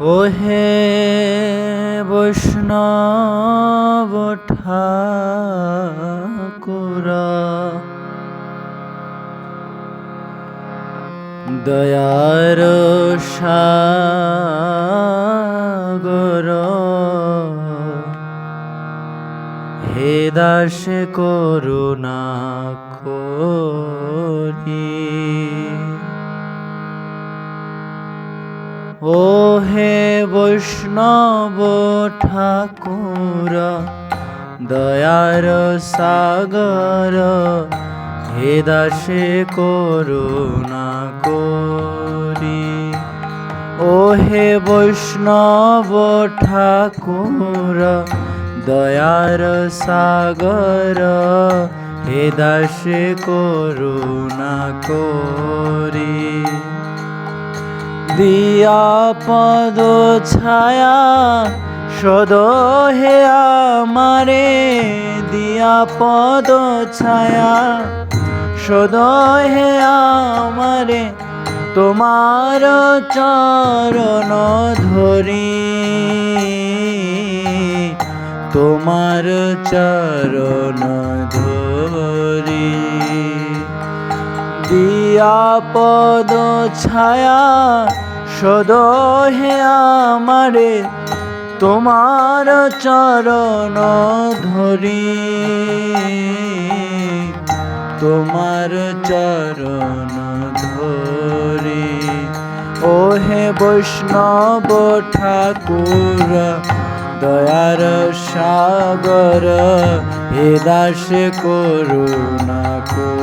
ওহে বৈষ্ণব ঠাকুর, দয়ার সাগর, হে দাসে করুণা করি। ও হে বৈষ্ণব ঠাকুর, দয়ার সাগর, হে দাসে করুণা করি। ও হে বৈষ্ণব ঠাকুর, দয়ার সাগর, হে দাসে করুণা করি। দিয়া পদ ছায়া সদ হে আমারে, দিয়া পদ ছায়া সদ হে আমারে, তোমার চরণ ধরি, তোমার চরণ ধরি। দিয়া পদ ছায়া সদ হে আমারে, তোমার চরণ ধরি, তোমার চরণ ধরি। ও হে বৈষ্ণব ঠাকুর, দয়ার সাগর, হে দাসে করুণা করি।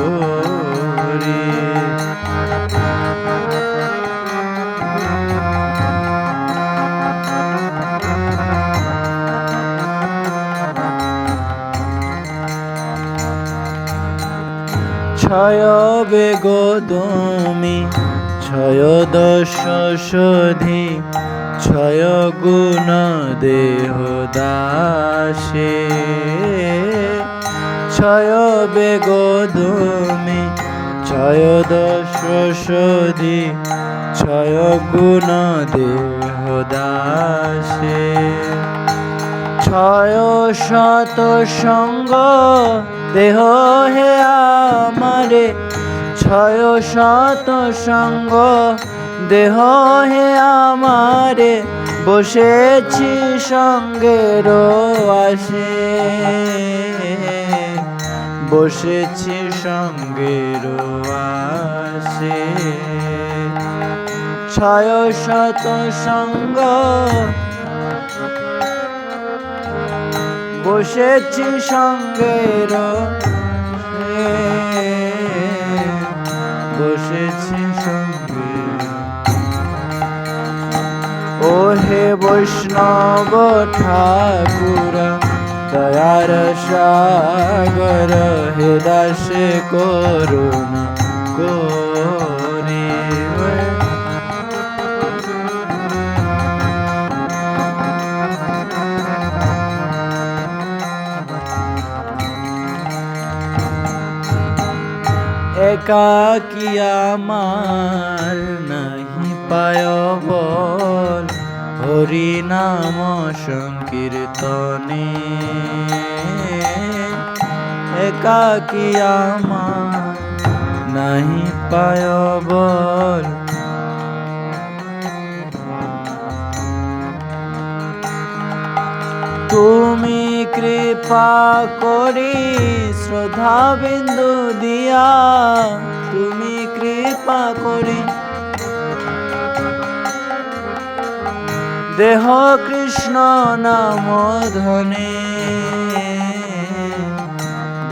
ছয় বেগ তুমি ছয় দশ শোধি, ছয় গুণ দেহ দাসে। ছয় বেগ তুমি ছয় দশ শোধি, ছয় গুণ দেহ দাসে। ছয় শত সঙ্গ দেহ হে আমারে, ছয় শত সঙ্গ দেহ হে আমারে, বসেছি সঙ্গের আসে, বসেছি সঙ্গের আসে। ছয় শত সঙ্গ বসেছি সঙ্গের, বসেছি সঙ্গের। ও হে বৈষ্ণব ঠাকুর, দয়ার সাগর, হে দাসে করুণা করি। একাকী আমার নাহি পায় বল, হরি নাম সংকীর্তনে। একাকী আমার নাহি পায় বল, তুমি কৃপা করি শ্রদ্ধা বিন্দু দিয়া, তুমি কৃপা করি দেহ কৃষ্ণ নাম ধনে,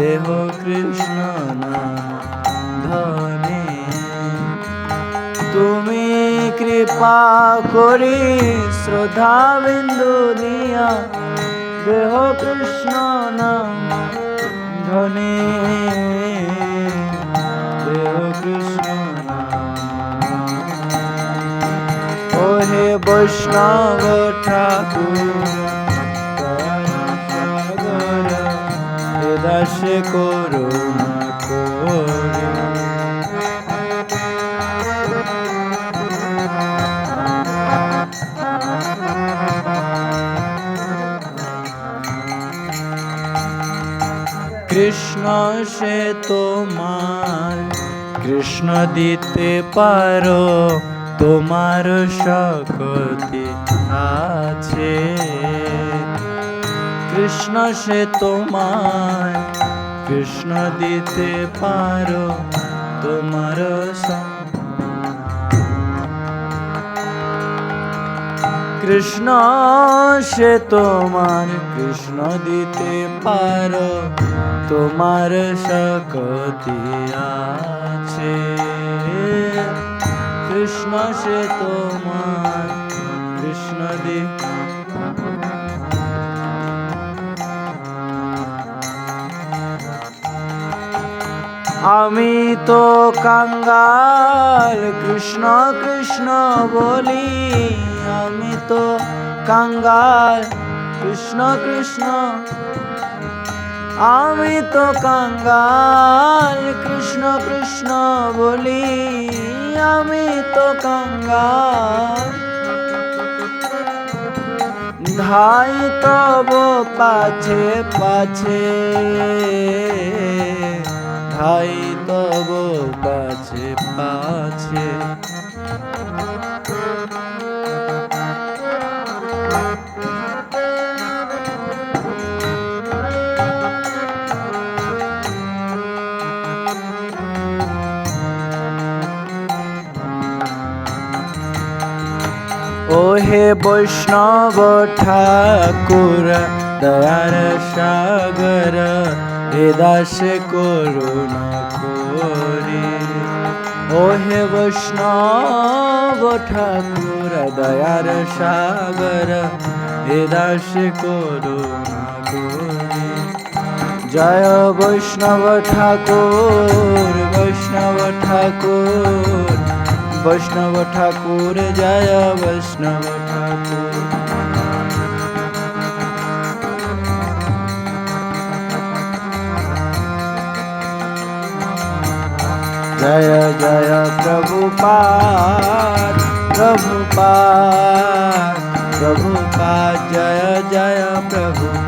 দেহ কৃষ্ণ নাম ধনে। তুমি কৃপা করি শ্রদ্ধা বিন্দু দিয়া, দেহ কৃষ্ণ নাম ধনে, দেহ কৃষ্ণ নাম। ও হে বৈষ্ণব ঠাকুর, সাগর, হে দাসে করুণা করি। সে তোমার, কৃষ্ণ দিতে পারো, তোমার শক্তি আছে। কৃষ্ণ সে তোমার, কৃষ্ণ দিতে পারো, তোমার কৃষ্ণ সে তোমার, কৃষ্ণ দিতে পারো, তোমার শক্তি আছে। কৃষ্ণ সে তোমার, কৃষ্ণ আমি তো কাঙ্গাল, কৃষ্ণ কৃষ্ণ বলি, আমি তো কাঙ্গাল, কৃষ্ণ কৃষ্ণ, আমি তো কাঙ্গাল, কৃষ্ণ কৃষ্ণ বলি, আমি তো কাঙ্গাল। ধাই তব পাছে পাছে, ধাই তব পাছে পাছে। ও হে বৈষ্ণব ঠাকুর, দয়ার সাগর, হে দাস করুণা করি। ও হে বৈষ্ণব ঠাকুর, দয়ার সাগর, হে দাস করুণা করি। জয় বৈষ্ণব ঠাকুর, বৈষ্ণব ঠাকুর, বৈষ্ণব ঠাকুর, জয় বৈষ্ণব ঠাকুর। जय जय प्रभुपाद, प्रभुपाद, प्रभुपाद, जय जय प्रभुपाद।